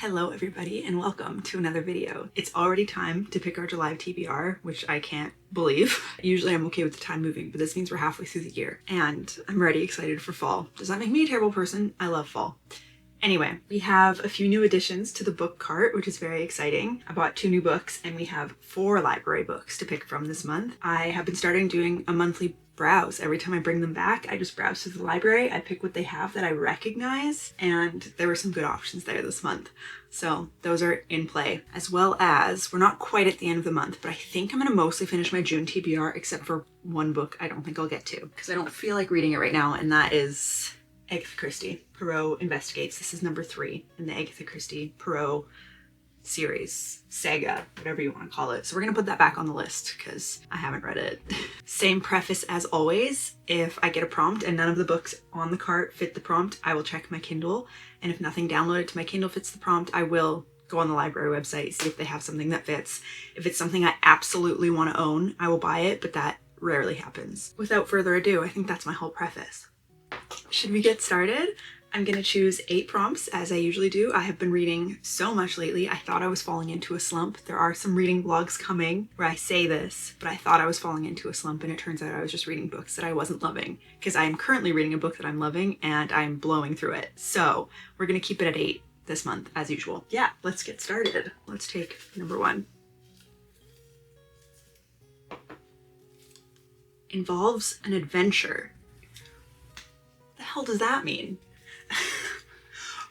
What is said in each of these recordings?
Hello everybody and welcome to another video. It's already time to pick our July TBR, which I can't believe. Usually I'm okay with the time moving, but this means we're halfway through the year and I'm already excited for fall. Does that make me a terrible person? I love fall. Anyway, we have a few new additions to the book cart, which is very exciting. I bought 2 new books and we have 4 library books to pick from this month. I have been starting doing a monthly browse. Every time I bring them back, I just browse through the library. I pick what they have that I recognize, and there were some good options there this month. So those are in play, as well as we're not quite at the end of the month, but I think I'm going to mostly finish my June TBR except for one book I don't think I'll get to because I don't feel like reading it right now, and that is Agatha Christie, Poirot Investigates. This is number 3 in the Agatha Christie Poirot series, saga, whatever you want to call it. So we're gonna put that back on the list because I haven't read it. Same preface as always, if I get a prompt and none of the books on the cart fit the prompt, I will check my Kindle, and if nothing downloaded to my Kindle fits the prompt, I will go on the library website, see if they have something that fits. If it's something I absolutely want to own, I will buy it, but that rarely happens. Without further ado, I think that's my whole preface. Should we get started? I'm going to choose 8 prompts as I usually do. I have been reading so much lately. I thought I was falling into a slump. There are some reading vlogs coming where I say this, but I thought I was falling into a slump, and it turns out I was just reading books that I wasn't loving, because I am currently reading a book that I'm loving and I'm blowing through it. So we're going to keep it at 8 this month as usual. Yeah, let's get started. Let's take number 1. Involves an adventure. What the hell does that mean?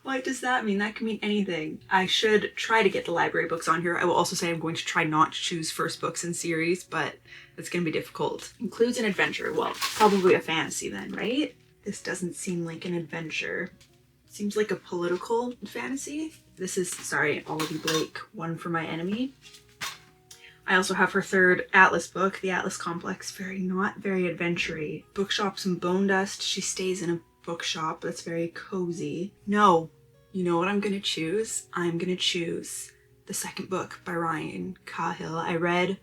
What does that mean? That could mean anything. I should try to get the library books on here. I will also say I'm going to try not to choose first books in series, but it's going to be difficult. Includes an adventure. Well, probably a fantasy then, right? This doesn't seem like an adventure. Seems like a political fantasy. This is, sorry, Olivia Blake, One for My Enemy. I also have her 3rd Atlas book, The Atlas Complex. Not very adventure-y. Bookshops and Bone Dust. She stays in a bookshop that's very cozy. No, you know what I'm gonna choose? I'm gonna choose the 2nd book by Ryan Cahill. I read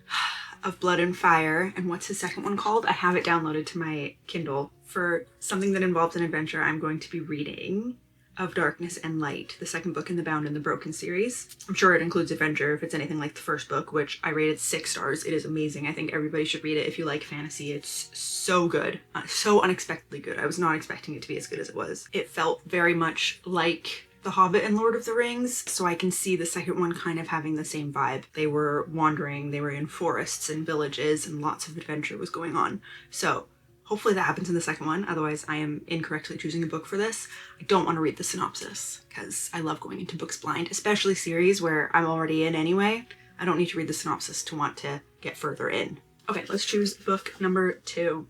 Of Blood and Fire, and what's his 2nd one called? I have it downloaded to my Kindle. For something that involves an adventure, I'm going to be reading Of Darkness and Light, the 2nd book in the Bound and the Broken series. I'm sure it includes adventure if it's anything like the 1st book, which I rated 6 stars. It is amazing. I think everybody should read it if you like fantasy. It's so good. So unexpectedly good. I was not expecting it to be as good as it was. It felt very much like The Hobbit and Lord of the Rings, so I can see the 2nd one kind of having the same vibe. They were wandering, they were in forests and villages, and lots of adventure was going on. So hopefully that happens in the 2nd one, otherwise I am incorrectly choosing a book for this. I don't want to read the synopsis, because I love going into books blind, especially series where I'm already in anyway. I don't need to read the synopsis to want to get further in. Okay, let's choose book number 2.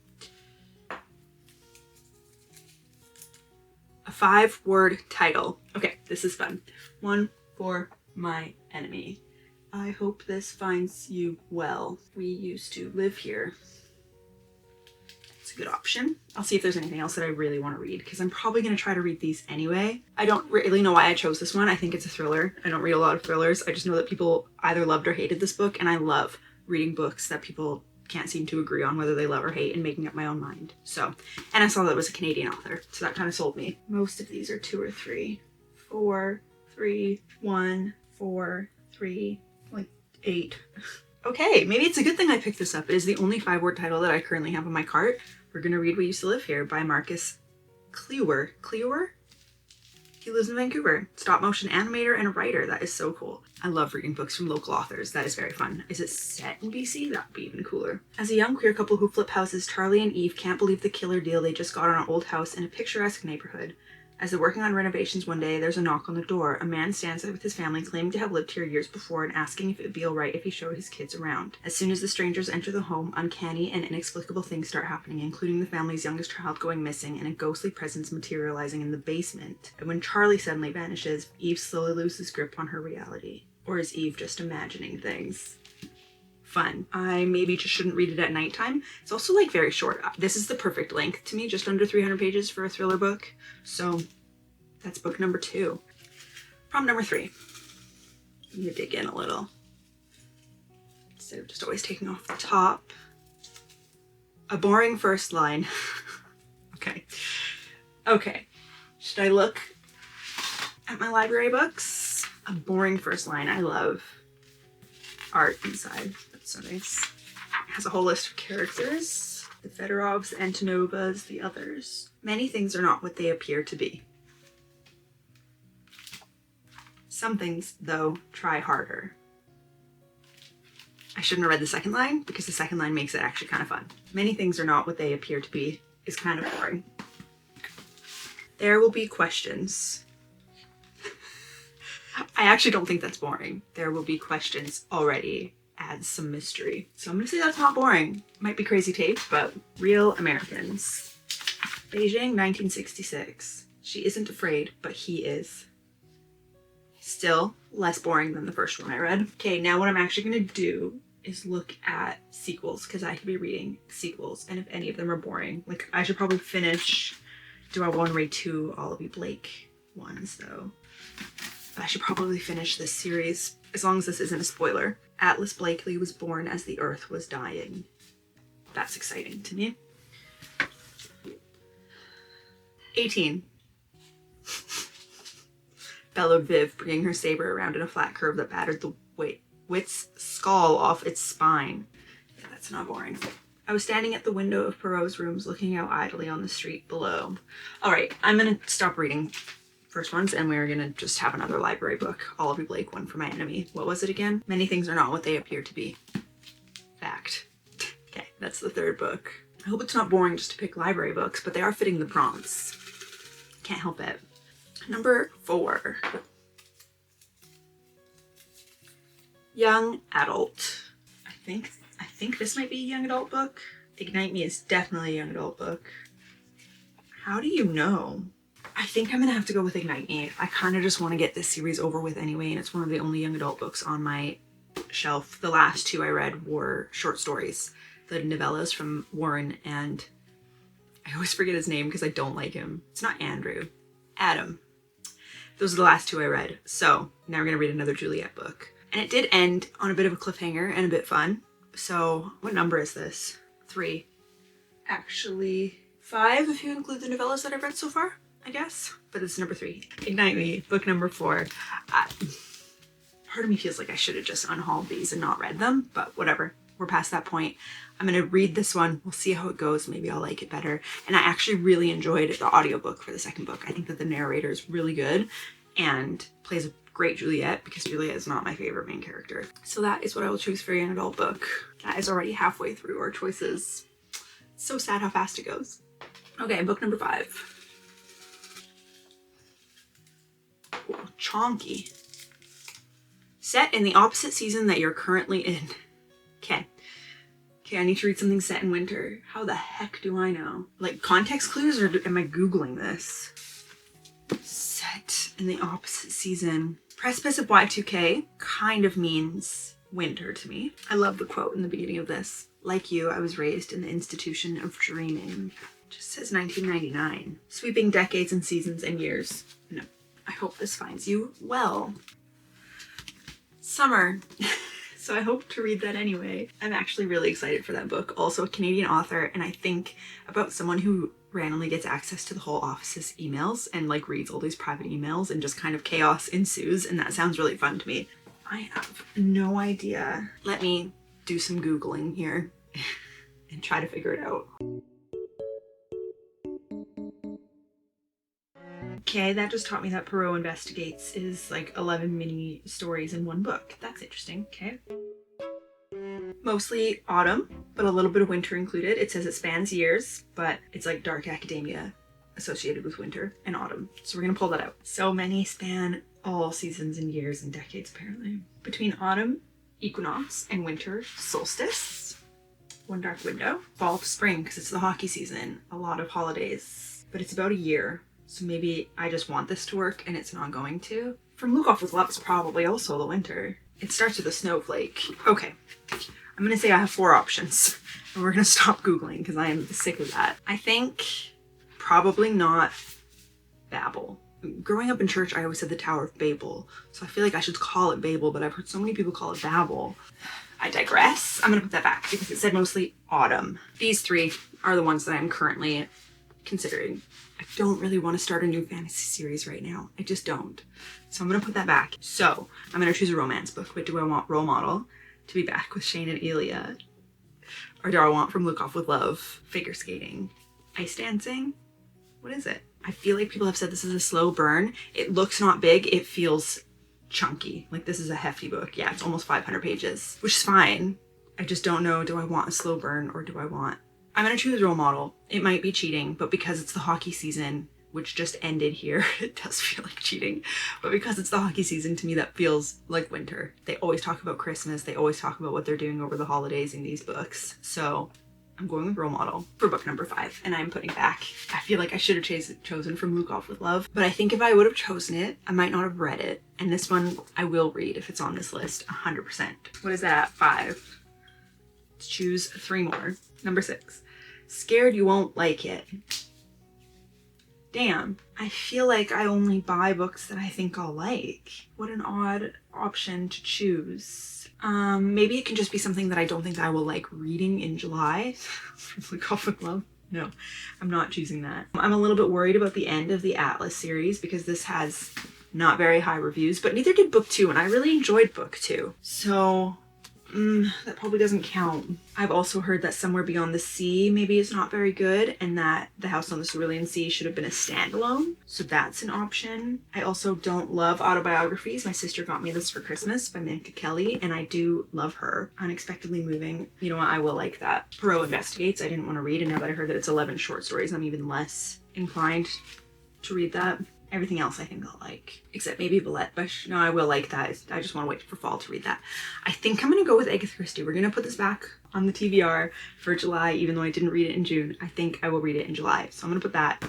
A 5-word title. Okay, this is fun. One for my enemy. I hope this finds you well. We used to live here. It's a good option. I'll see if there's anything else that I really want to read, because I'm probably going to try to read these anyway. I don't really know why I chose this one. I think it's a thriller. I don't read a lot of thrillers. I just know that people either loved or hated this book, and I love reading books that people can't seem to agree on whether they love or hate and making up my own mind. So, and I saw that it was a Canadian author, so that kind of sold me. Most of these are 2 or 3. 4, 3, 1, 4, 3, like 8. Okay, maybe it's a good thing I picked this up. It is the only 5-word title that I currently have on my cart. We're gonna read We Used to Live Here by Marcus Clewer. Clewer? He lives in Vancouver. Stop motion animator and a writer. That is so cool. I love reading books from local authors. That is very fun. Is it set in BC? That would be even cooler. As a young queer couple who flip houses, Charlie and Eve can't believe the killer deal they just got on an old house in a picturesque neighborhood. As they're working on renovations one day, there's a knock on the door. A man stands there with his family, claiming to have lived here years before and asking if it would be alright if he showed his kids around. As soon as the strangers enter the home, uncanny and inexplicable things start happening, including the family's youngest child going missing and a ghostly presence materializing in the basement. And when Charlie suddenly vanishes, Eve slowly loses grip on her reality. Or is Eve just imagining things? Fun. I maybe just shouldn't read it at nighttime. It's also like very short. This is the perfect length to me, just under 300 pages for a thriller book. So that's book number 2. Prompt number 3. I'm gonna dig in a little. Instead of just always taking off the top. A boring first line. Okay. Should I look at my library books? A boring first line. I love art inside. That's so nice. It has a whole list of characters. The Fedorovs, the Antonovas, the others. Many things are not what they appear to be. Some things, though, try harder. I shouldn't have read the second line because the second line makes it actually kind of fun. Many things are not what they appear to be is kind of boring. There will be questions. I actually don't think that's boring. There will be questions already adds some mystery. So I'm gonna say that's not boring. Might be crazy tape, but real Americans. Beijing, 1966. She isn't afraid, but he is. Still less boring than the first one I read. Okay, now what I'm actually gonna do is look at sequels because I could be reading sequels and if any of them are boring, like I should probably finish Do I Want to Read 2 Olivia Blake ones though. But I should probably finish this series as long as this isn't a spoiler. Atlas Blakely was born as the earth was dying. That's exciting to me. 18. Bellowed Viv, bringing her saber around in a flat curve that battered the wit's skull off its spine. Yeah, that's not boring. I was standing at the window of Perrault's rooms looking out idly on the street below. All right, I'm gonna stop reading first ones and we're gonna just have another library book. Olivia Blake, One for My Enemy. What was it again? Many things are not what they appear to be. Fact. Okay, that's the third book. I hope it's not boring just to pick library books, but they are fitting the prompts. Can't help it. Number 4. Young adult. I think this might be a young adult book. Ignite Me is definitely a young adult book. How do you know? I think I'm gonna have to go with Ignite Me. I kind of just want to get this series over with anyway, and it's one of the only young adult books on my shelf. The last 2 I read were short stories. The novellas from Warren and I always forget his name because I don't like him. It's not Andrew. Adam. Those are the last 2 I read. So now we're gonna read another Juliet book. And it did end on a bit of a cliffhanger and a bit fun. So what number is this? 3. Actually 5 if you include the novellas that I've read so far, I guess. But it's number 3. Ignite Me, book number 4. Part of me feels like I should have just unhauled these and not read them, but whatever. We're past that point. I'm gonna read this one. We'll see how it goes. Maybe I'll like it better. And I actually really enjoyed the audiobook for the second book. I think that the narrator is really good and plays a great Juliet because Juliet is not my favorite main character. So that is what I will choose for a young adult book. That is already halfway through our choices. It's so sad how fast it goes. Okay, book number 5. Ooh, chonky. Set in the opposite season that you're currently in. Okay, I need to read something set in winter. How the heck do I know? Like context clues or am I Googling this? Set in the opposite season. Precipice of Y2K kind of means winter to me. I love the quote in the beginning of this. Like you, I was raised in the institution of dreaming. Just says 1999. Sweeping decades and seasons and years. No, I hope this finds you well. Summer. So I hope to read that anyway. I'm actually really excited for that book. Also a Canadian author, and I think about someone who randomly gets access to the whole office's emails and like reads all these private emails and just kind of chaos ensues, and that sounds really fun to me. I have no idea. Let me do some Googling here and try to figure it out. Okay, that just taught me that Perrault Investigates is like 11 mini stories in one book. That's interesting, okay. Mostly autumn, but a little bit of winter included. It says it spans years, but it's like dark academia associated with winter and autumn. So we're gonna pull that out. So many span all seasons and years and decades apparently. Between autumn, equinox, and winter, solstice. One dark window. Fall to spring, because it's the hockey season. A lot of holidays, but it's about a year. So maybe I just want this to work and it's not going to. From Lugoff with Love is probably also the winter. It starts with a snowflake. Okay, I'm gonna say I have 4 options and we're gonna stop Googling because I am sick of that. I think probably not Babel. Growing up in church, I always said the Tower of Babel. So I feel like I should call it Babel, but I've heard so many people call it Babel. I digress. I'm gonna put that back because it said mostly autumn. These 3 are the ones that I'm currently considering. I don't really want to start a new fantasy series right now. I just don't. So I'm gonna put that back. So I'm gonna choose a romance book. But do I want Role Model to be back with Shane and Elia? Or do I want From Look Off with Love, figure skating, ice dancing? What is it? I feel like people have said this is a slow burn. It looks not big, it feels chunky. Like this is a hefty book. Yeah, it's almost 500 pages, which is fine. I just don't know, do I want a slow burn or do I want... I'm gonna choose Role Model. It might be cheating, but because it's the hockey season, which just ended here, it does feel like cheating. But because it's the hockey season, to me that feels like winter. They always talk about Christmas. They always talk about what they're doing over the holidays in these books. So I'm going with Role Model for book number 5, and I'm putting back. I feel like I should have chosen From Luke Off with Love, but I think if I would have chosen it, I might not have read it. And this one I will read if it's on this list, 100%. What is that? 5. Let's choose 3 more. Number 6. Scared You Won't Like It. Damn, I feel like I only buy books that I think I'll like. What an odd option to choose. Maybe it can just be something that I don't think I will like reading in July. Like Off with Love. No, I'm not choosing that. I'm a little bit worried about the end of the Atlas series because this has not very high reviews, but neither did book 2, and I really enjoyed book 2. So that probably doesn't count. I've also heard that Somewhere Beyond the Sea maybe is not very good, and that The House on the Cerulean Sea should have been a standalone. So that's an option. I also don't love autobiographies. My sister got me this for Christmas by Minka Kelly, and I do love her. Unexpectedly Moving. You know what? I will like that. Perot Investigates. I didn't want to read, and now that I heard that it's 11 short stories, I'm even less inclined to read that. Everything else I think I'll like, except maybe Villette Bush. No, I will like that. I just want to wait for fall to read that. I think I'm going to go with Agatha Christie. We're going to put this back on the TBR for July, even though I didn't read it in June. I think I will read it in July. So I'm going to put that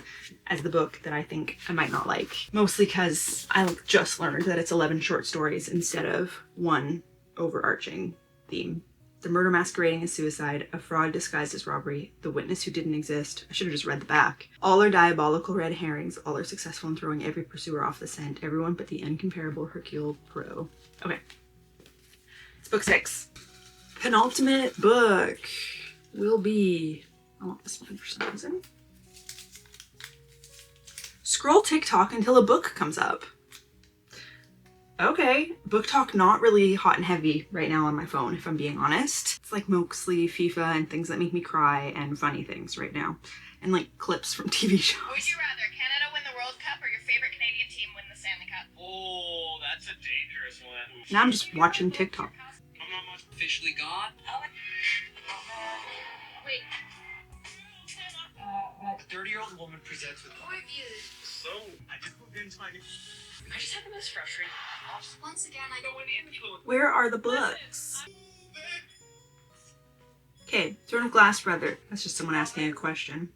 as the book that I think I might not like. Mostly because I just learned that it's 11 short stories instead of one overarching theme. The Murder Masquerading as Suicide, A Fraud Disguised as Robbery, The Witness Who Didn't Exist. I should have just read the back. All are diabolical red herrings. All are successful in throwing every pursuer off the scent. Everyone but the incomparable Hercule Poirot. Okay. It's book 6. Penultimate book will be... I want this one for some reason. Scroll TikTok until a book comes up. Okay, book talk not really hot and heavy right now on my phone, if I'm being honest. It's like mostly FIFA and things that make me cry and funny things right now. And like clips from TV shows. Would you rather Canada win the World Cup or your favorite Canadian team win the Stanley Cup? Oh, that's a dangerous one. Now I'm just watching TikTok. I'm not much officially gone. Wait. A 30-year-old woman presents with Who have you? So, I just moved into my new... I just have the most frustrating house. Once again, I go an influence. Where are the books? Okay, Throne of Glass, brother. That's just someone asking a question.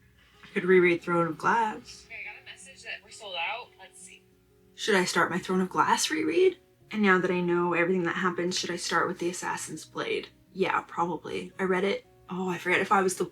I could reread Throne of Glass. Okay, I got a message that we're sold out. Let's see. Should I start my Throne of Glass reread? And now that I know everything that happens, should I start with the Assassin's Blade? Yeah, probably. I read it. Oh, I forget if I was the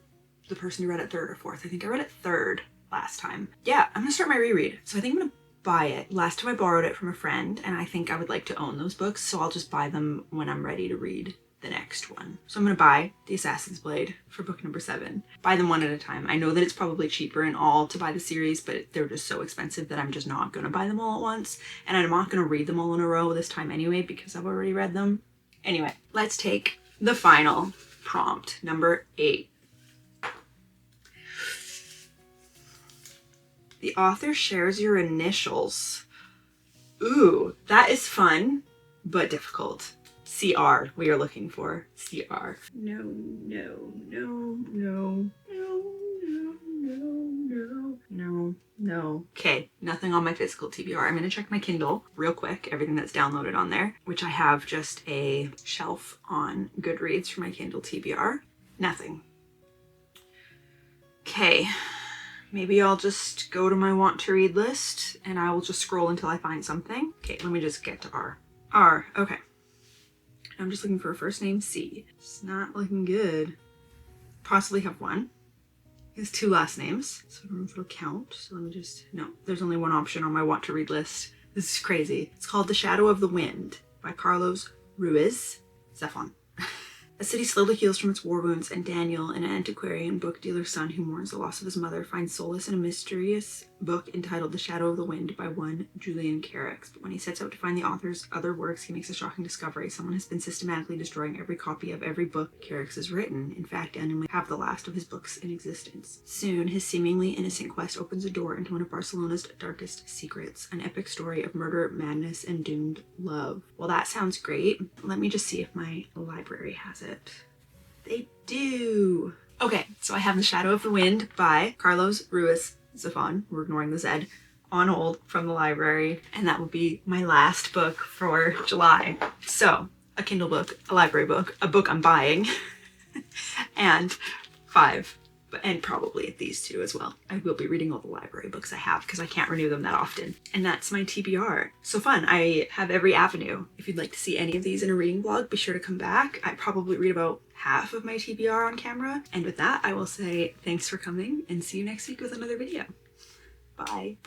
person who read it 3rd or 4th. I think I read it 3rd last time. Yeah, I'm gonna start my reread. So I think I'm gonna buy it. Last time I borrowed it from a friend, and I think I would like to own those books, so I'll just buy them when I'm ready to read the next one. So I'm gonna buy The Assassin's Blade for book number 7. Buy them one at a time. I know that it's probably cheaper in all to buy the series, but they're just so expensive that I'm just not gonna buy them all at once. And I'm not gonna read them all in a row this time anyway, because I've already read them. Anyway, let's take the final prompt, number 8. The author shares your initials. Ooh, that is fun, but difficult. CR, we are looking for. CR. No, no, no, no, no, no, no, no, no. Okay, nothing on my physical TBR. I'm gonna check my Kindle real quick, everything that's downloaded on there, which I have just a shelf on Goodreads for my Kindle TBR. Nothing. Okay. Maybe I'll just go to my want to read list and I will just scroll until I find something. Okay, let me just get to R. R, okay. I'm just looking for a first name, C. It's not looking good. Possibly have one. He has 2 last names, so I don't know if it'll count. So let me just, no, there's only one option on my want to read list. This is crazy. It's called The Shadow of the Wind by Carlos Ruiz Zafón. A city slowly heals from its war wounds, and Daniel, an antiquarian book dealer's son who mourns the loss of his mother, finds solace in a mysterious book entitled The Shadow of the Wind by one Julian Carrick. But when he sets out to find the author's other works, he makes a shocking discovery. Someone has been systematically destroying every copy of every book Carrick has written. In fact, Daniel may have the last of his books in existence. Soon, his seemingly innocent quest opens a door into one of Barcelona's darkest secrets, an epic story of murder, madness, and doomed love. Well, that sounds great. Let me just see if my library has it. They do. Okay, so I have The Shadow of the Wind by Carlos Ruiz Zafón, we're ignoring the Z, on hold from the library, and that will be my last book for July. So, a Kindle book, a library book, a book I'm buying, and 5. And probably these 2 as well. I will be reading all the library books I have because I can't renew them that often. And that's my TBR. So fun. I have every avenue. If you'd like to see any of these in a reading vlog, be sure to come back. I probably read about half of my TBR on camera. And with that, I will say thanks for coming and see you next week with another video. Bye.